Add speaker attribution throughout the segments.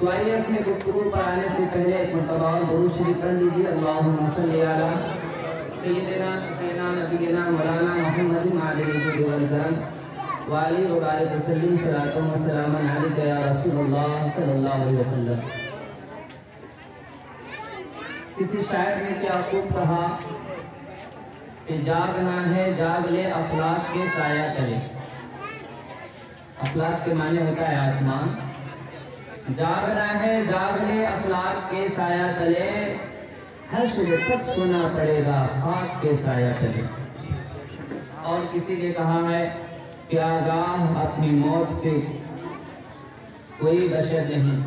Speaker 1: تو آئیے اس میں گفتگو پر آنے سے پہلے ایک مرتبہ اور درود شریف پڑھ لیجیے۔ اللہم صلی علی سیدنا سفینا نبینا مولانا محمد علیہ وآلہ وبارک وسلم صلاۃ و سلام علیک یا رسول اللہ صلی اللہ علیہ وسلم۔ کسی شاعر نے کیا خوب کہا کہ جاگنا ہے جاگ لے افلاک کے سایہ تلے۔ افلاک کے معنی ہوتا ہے آسمان۔ جاگنا ہے جاگ لے افلاک کے سایہ تلے، حشر تک سنا پڑے گا خاک کے سایہ تلے۔ اور کسی نے کہا ہے کہ آگاہ اپنی موت سے کوئی بشر نہیں،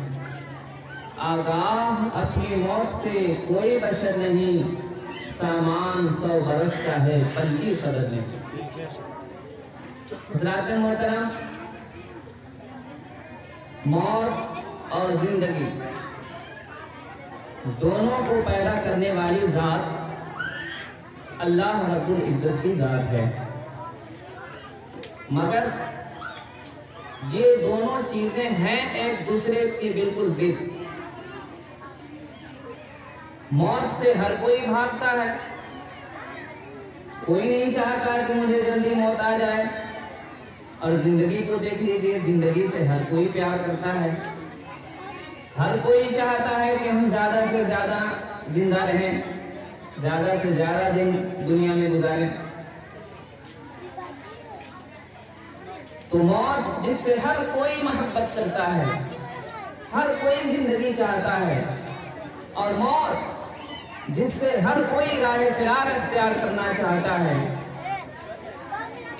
Speaker 1: آگاہ اپنی موت سے کوئی بشر نہیں، سامان 100 برس کا ہے پل کی قدر نہیں۔ حضرات محترم، موت اور زندگی دونوں کو پیدا کرنے والی ذات اللہ رب العزت کی ذات ہے، مگر یہ دونوں چیزیں ہیں ایک دوسرے کی بالکل ضد۔ موت سے ہر کوئی بھاگتا ہے، کوئی نہیں چاہتا کہ مجھے جلدی موت آ جائے۔ اور زندگی کو دیکھ لیجیے، زندگی سے ہر کوئی پیار کرتا ہے، ہر کوئی چاہتا ہے کہ ہم زیادہ سے زیادہ زندہ رہیں، زیادہ سے زیادہ دن دنیا میں گزاریں۔ تو موت جس سے ہر کوئی محبت کرتا ہے، ہر کوئی زندگی چاہتا ہے، اور موت جس سے ہر کوئی راہ فرار اختیار کرنا چاہتا ہے،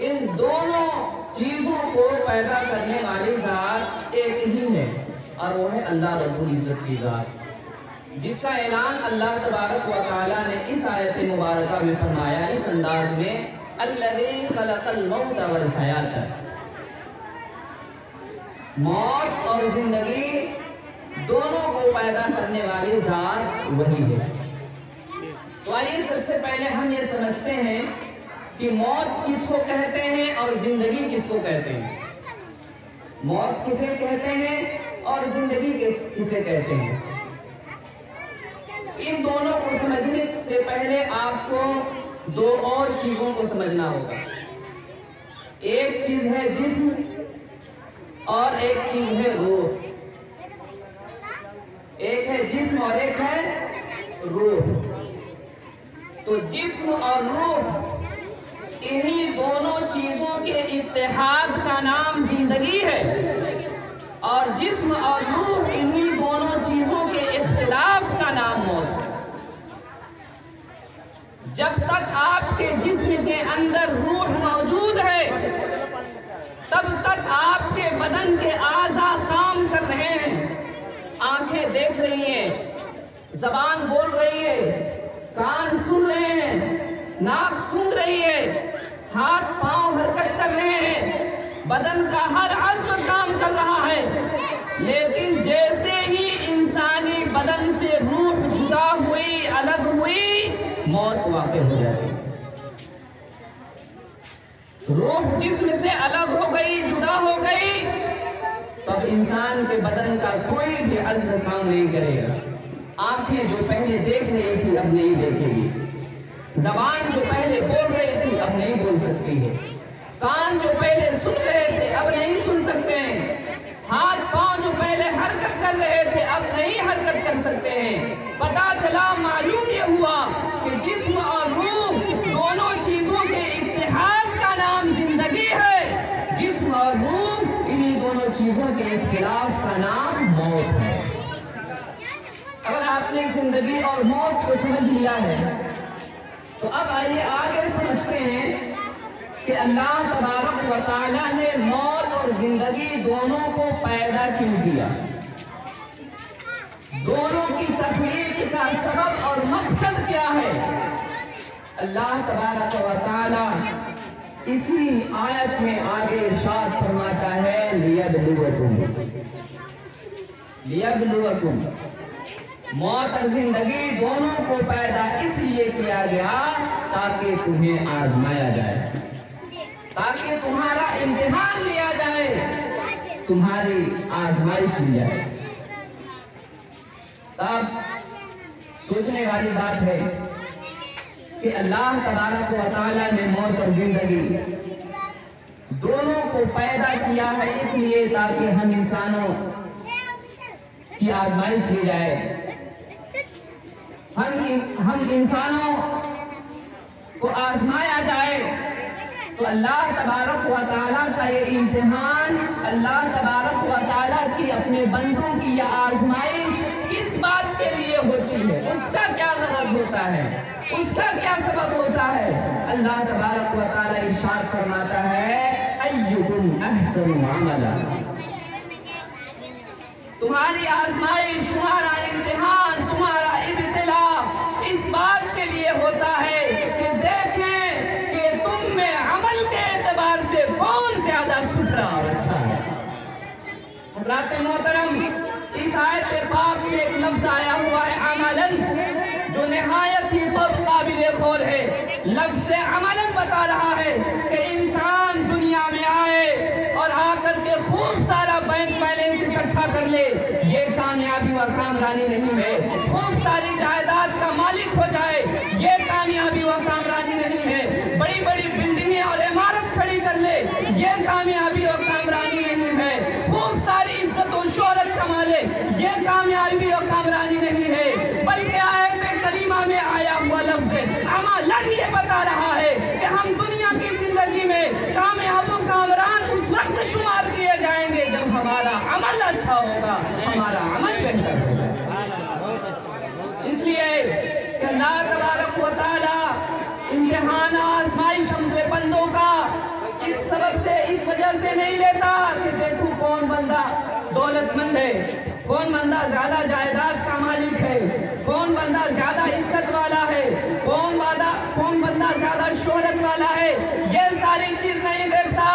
Speaker 1: ان دونوں چیزوں کو پیدا کرنے والی ذات ایک ہی ہے، اور وہ ہے اللہ رب العزت کی ذات، جس کا اعلان اللہ تبارک و تعالیٰ نے اس آیت مبارکہ میں فرمایا اس انداز میں، الذی خلق الموت والحیات۔ موت اور زندگی دونوں کو پیدا کرنے والی ذات وہی ہے۔ تو آئیے سب سے پہلے ہم یہ سمجھتے ہیں کہ موت کس کو کہتے ہیں اور زندگی کس کو کہتے ہیں۔ موت کسے کہتے ہیں اور زندگی کسے کہتے ہیں۔ ان دونوں کو سمجھنے سے پہلے آپ کو دو اور چیزوں کو سمجھنا ہوگا۔ ایک چیز ہے جسم اور ایک چیز ہے روح۔ ایک ہے جسم اور ایک ہے روح۔ تو جسم اور روح، انہی دونوں چیزوں کے اتحاد کا نام زندگی ہے، اور جسم اور روح انہی دونوں چیزوں کے اختلاف کا نام موت ہے۔ جب تک آپ کے جسم کے اندر روح موجود ہے، تب تک آپ کے بدن کے اعضاء کام کر رہے ہیں۔ آنکھیں دیکھ رہی ہیں، زبان بول رہی ہے، کان سن رہے ہیں، ناک سن رہی ہے، ہاتھ پاؤں حرکت کر رہے ہیں، بدن کا ہر عضو کام کر رہا ہے، لیکن جیسے ہی انسانی بدن سے روح جدا ہوئی، الگ ہوئی، موت واقع ہو جاتی۔ روح جسم سے الگ ہو گئی، جدا ہو گئی، تب انسان کے بدن کا کوئی بھی عضو کام نہیں کرے گا۔ آنکھیں جو پہلے دیکھ رہی تھی اب نہیں دیکھے گی، زبان جو پہلے بول رہی تھی اب نہیں بول سکتی ہے، کان جو پہلے سن رہے تھے اب نہیں سن سکتے ہیں، ہاتھ پاؤں جو پہلے حرکت کر رہے تھے اب نہیں حرکت کر سکتے ہیں۔ پتہ چلا، معلوم یہ ہوا کہ جسم اور روح دونوں چیزوں کے اتحاد کا نام زندگی ہے، جسم اور روح انہی دونوں چیزوں کے اختلاف کا نام موت ہے۔ اگر آپ نے زندگی اور موت کو سمجھ لیا ہے تو اب آئیے آگے سمجھتے ہیں کہ اللہ تبارک و تعالیٰ نے موت اور زندگی دونوں کو پیدا کیوں کیا، دونوں کی تخلیق کا سبب اور مقصد کیا ہے۔ اللہ تبارک و تعالیٰ اسی آیت میں آگے ارشاد فرماتا ہے، لیبلوکم، لیبلوکم، موت اور زندگی دونوں کو پیدا اس لیے کیا گیا تاکہ تمہیں آزمایا جائے، تاکہ تمہارا امتحان لیا جائے، تمہاری آزمائش لی جائے۔ तब सोचने वाली बात है कि अल्लाह तबारक व तआला ने मौत और जिंदगी दोनों को पैदा किया है इसलिए ताकि हम इंसानों की आजमाइश ली जाए, हम इंसानों को आजमाया जाए। तो अल्लाह तबारक व तआला का ये इम्तिहान, अल्लाह तबारक व तआला की अपने बंदों की यह आजमाइश किस बात के लिए होती है, उसका क्या गरज होता है, उसका क्या सबब होता है। अल्लाह तबारक व तआला इरशाद फरमाता है, अय्युकुम अहसनु अमला, तुम्हारी आजमाइश, तुम्हारा इम्तिहान, तुम्हारा इब्तिला इस बात के लिए होता है कि देखें कि तुम में अमल के एतबार से कौन ज्यादा सुथरा और अच्छा है। हज़रात मोहतरम, इस आयत पाक में एक लफ्ज आया हुआ है अमलन, जो निहायत ही काबिल कौल है। लफ्ज से अमलन बता रहा है कि इंसान दुनिया में आए और आकर के खूब सारा बैंक बैलेंस इकट्ठा कर ले, ये कामयाबी व कामरानी नहीं है। खूब सारी जायदाद का मालिक हो जाए, ये कामयाबी व कामरानी नहीं है। बड़ी बड़ी बिल्डिंगें और इमारत खड़ी कर ले, ये कामयाबी और कामरानी नहीं है। खूब सारी इज्जत और शोहरत कमा ले, ये कामयाबी और कामरानी नहीं है। बल्कि आयत करीमा में आया हुआ लफ्ज़ अमलन ये बता रहा है कि हम दुनिया की जिंदगी में कामयाब और कामरान उस वक्त शुमार किए जाएंगे जब हमारा अमल अच्छा होगा, हमारा अमल बेहतर होगा। इसलिए कि अल्लाह तबारक व तआला इम्तिहान आजमाइश हमसे बंदों का इस सबब से, इस वजह से नहीं लेता कि देखो कौन बंदा दौलतमंद है, कौन बंदा ज्यादा जायदाद का मालिक है, कौन बंदा ज्यादा इज्जत वाला है, कौन बंदा ज्यादा शोहरत वाला है। ये सारी चीज नहीं देखता।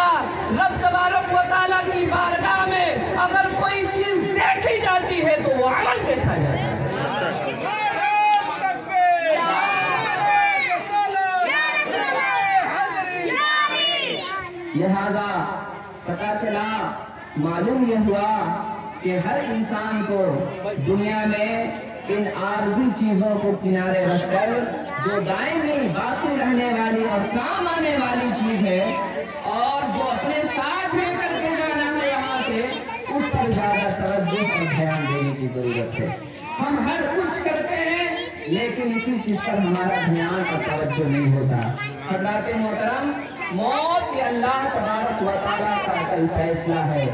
Speaker 1: रब तबारक व तआला की बारगाह में अगर कोई चीज देखी जाती है तो वो अमल देखा जाता है। लिहाजा पता चला, मालूम यह हुआ कि हर इंसान को दुनिया में इन आरज़ी चीजों को किनारे रखकर जो दायमी बाकी रहने वाली और काम आने वाली चीज है और जो अपने साथ लेकर के जाना है यहाँ से, उस पर ज्यादा तवज्जो और ध्यान देने की जरूरत है। हम हर कुछ करते हैं लेकिन इसी चीज पर हमारा ध्यान और तवज्जो नहीं होता। हज़रात मोहतरम, मौत ये अल्लाह तबारक व तआला का अटल फैसला है,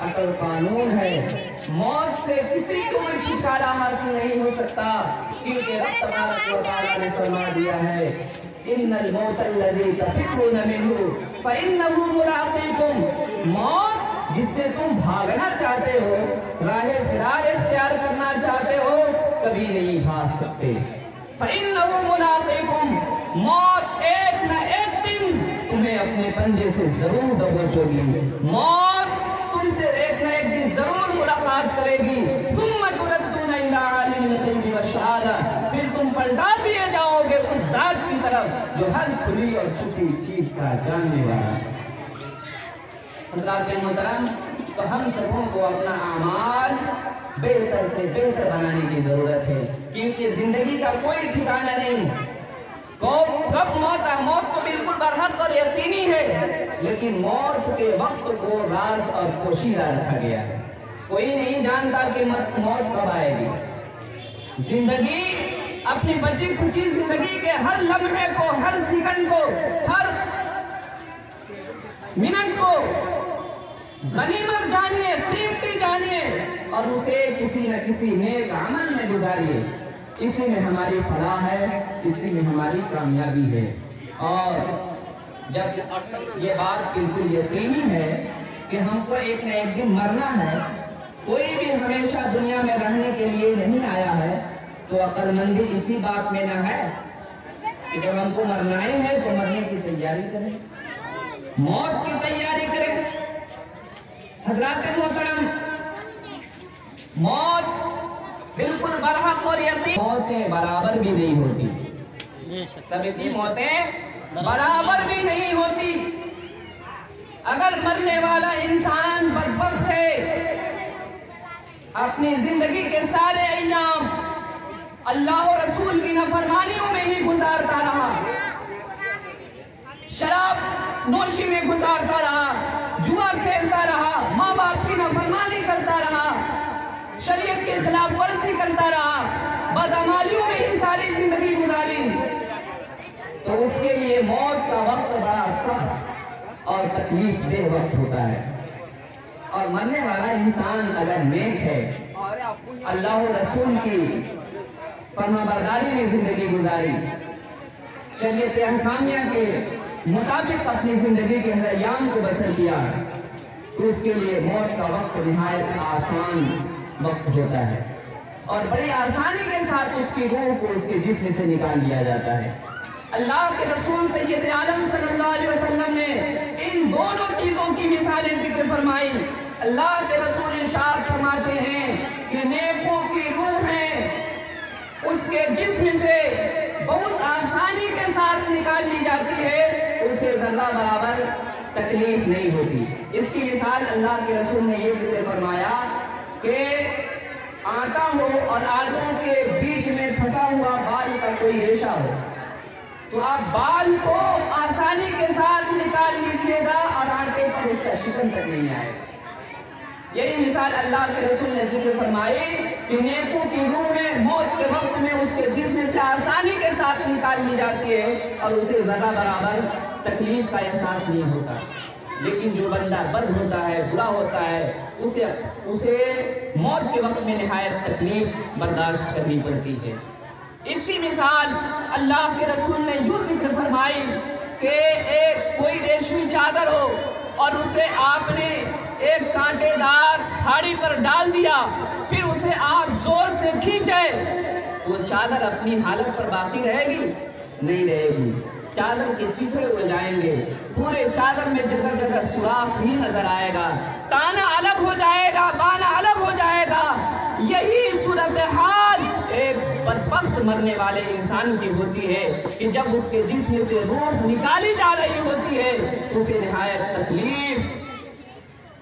Speaker 1: अटल कानून है। मौत से किसी को भी छुटकारा हासिल नहीं हो सकता, क्योंकि रब तबारक व तआला ने फरमा दिया है, इन्नल मौतल्लज़ी तफ़िर्रूना मिन्हु फ़इन्नहु मुलाक़ीकुम। मौत जिससे तुम भागना चाहते हो, राहे फिरार इख्तियार करना चाहते हो, कभी नहीं भाग सकते। फ़इन्नहु मुलाक़ीकुम, मौत एक न एक दिन तुम्हें अपने पंजे से जरूर दबोचेगी। मौत तुमसे एक न एक दिन जरूर मुलाकात करेगी। सुम्मा तुरद्दूना इला आलिमिल ग़ैबि वश्शहादा, फिर तुम पलटा दिए जाओगे उस जात की तरफ जो हर खुली और छुपी चीज का जानने वाला है। हज़रात मोहतरम, तो हम सबों को अपना अमाल बेहतर से बेहतर बनाने की जरूरत है, क्योंकि जिंदगी का कोई ठिकाना नहीं। कब मौत तो बिल्कुल बरहक और यकीनी है, लेकिन मौत के वक्त को राज और पोशीदा रखा गया है। कोई नहीं जानता कि मौत कब आएगी। जिंदगी, अपनी बची खुची जिंदगी के हर लम्हे को, हर सेकंड को, हर मिनट को गनीमत जानिए, कीमती जानिए और उसे किसी न किसी नेक अमल में गुजारिए। इसी में हमारी फलाह है, इसी में हमारी कामयाबी है। और जब ये बात बिल्कुल यकीनी है कि हमको एक न एक दिन मरना है, कोई भी हमेशा दुनिया में रहने के लिए नहीं आया है, तो अक्लमंदी इसी बात में न है कि जब हमको मरना ही है तो मरने की तैयारी करें, मौत की तैयारी करें। हज़रात मोहतरम, मौत बिल्कुल बरहक और यकीन, मौतें बराबर भी नहीं होती, सबकी मौतें बराबर भी नहीं होती। अगर मरने वाला इंसान बदबख्त है अपनी जिंदगी के सारे अय्याम अल्लाह और रसूल की नाफरमानियों में ही गुजारता रहा, शराब नोशी में गुजारता रहा, जुआ खेलता रहा, माँ बाप की नाफरमानी करता रहा, शरीयत के खिलाफ वर्जी करता रहा, बदअमालियों में ही सारी जिंदगी गुजारी, तो उसके लिए मौत का वक्त बड़ा सख्त और तकलीफ देह वक्त होता है। और मरने वाला इंसान अगर नेक है, अल्लाह और रसूल की फरमाबरदारी में जिंदगी गुजारी, शरीयत अहकामिया के मुताबिक अपनी जिंदगी के हर अय्याम को बसर किया, तो उसके लिए मौत का वक्त निहायत आसान वक्त होता है और बड़ी आसानी के साथ उसकी रूह को उसके जिस्म से निकाल लिया जाता है। अल्लाह के रसूल सैयद आलम सल्लल्लाहु अलैहि वसल्लम ने इन दोनों चीजों की मिसालें जिक्र फरमाई। अल्लाह के रसूल इरशाद फरमाते हैं कि नेकों की रूहें उसके जिस्म से बहुत आसानी के साथ निकाल ली जाती है, उसे जर्रा बराबर तकलीफ नहीं होती। इसकी मिसाल अल्लाह के रसूल ने ये जिक्र फरमाया कि आटा हो और आलू के बीच में फंसा हुआ बाल का कोई रेशा हो, तो आप बाल को आसानी के साथ निकाल लीजिएगा और आटे पर उसका शिकन तक नहीं आएगा। यही मिसाल अल्लाह के रसूल ने जिक्र फरमाई कि नेकों की रूहें मौत के वक्त में उसके जिस्म से आसानी के साथ निकाल ली जाती है और उसे जरा बराबर तकलीफ का एहसास नहीं होता। लेकिन जो बंदा बद होता है, बुरा होता है, उसे मौत के वक्त में निहायत तकलीफ बर्दाश्त करनी पड़ती है। इसकी मिसाल अल्लाह के रसूल ने यूं जिक्र फरमाई कि एक कोई रेशमी चादर हो और उसे आपने एक कांटेदार झाड़ी पर डाल दिया, फिर उसे आप जोर से खींचे, तो चादर अपनी हालत पर बाकी रहेगी? नहीं रहेगी। चादर के चिथड़े हो जाएंगे, पूरे चादर में जगह जगह सुराख ही नजर आएगा, ताना अलग हो जाएगा, बाना अलग हो जाएगा। यही सूरत हाल एक बदबख्त मरने वाले इंसान की होती है कि जब उसके जिस्म से रूह निकाली जा रही होती है, उसे निहायत तकलीफ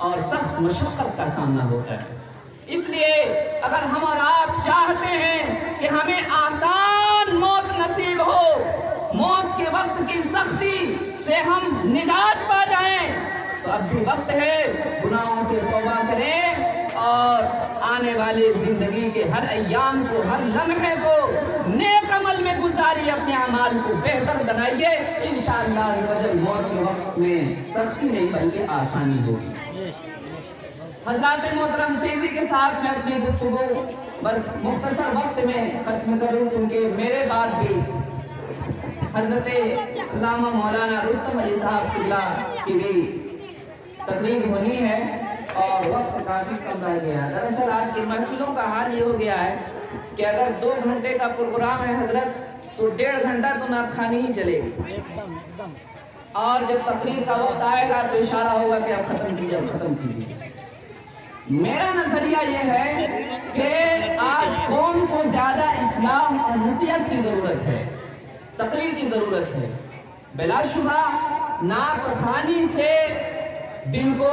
Speaker 1: और सख्त मशक्कत का सामना होता है। इसलिए अगर हम और आप चाहते हैं कि हमें आसान मौत नसीब हो, मौत के वक्त की सख्ती से हम निजात पा जाएं, तो अब भी वक्त है गुनाहों से तौबा करें और आने वाली जिंदगी के हर अय्याम को, हर लम्हे को नेक अमल में गुजारिए, अपने अमाल को बेहतर बनाइए। इंशाअल्लाह मौत के वक्त में सख्ती नहीं बल्कि आसानी होगी। हज़रात मोहतरम, तेजी के साथ मैं अपनी गुफ्तगू बस मुख्तसर वक्त में खत्म करूं, क्योंकि मेरे बाद भी हजरत अल्लामा मौलाना रुस्तम अली साहब की भी तकरीर होनी है और वक्त काफी कम रह गया। दरअसल आज की महफिलों का हाल ये हो गया है कि अगर 2 घंटे का प्रोग्राम है हजरत, तो 1.5 घंटा तो नात खानी ही चलेगी, और जब तकरीर का वक्त आएगा तो इशारा होगा कि अब खत्म कीजिए। मेरा नजरिया ये है कि आज कौम को ज्यादा इस्लाम और नसीहत की जरूरत है, तकरीर की जरूरत है। बिलाशुबा नात खानी से दिन को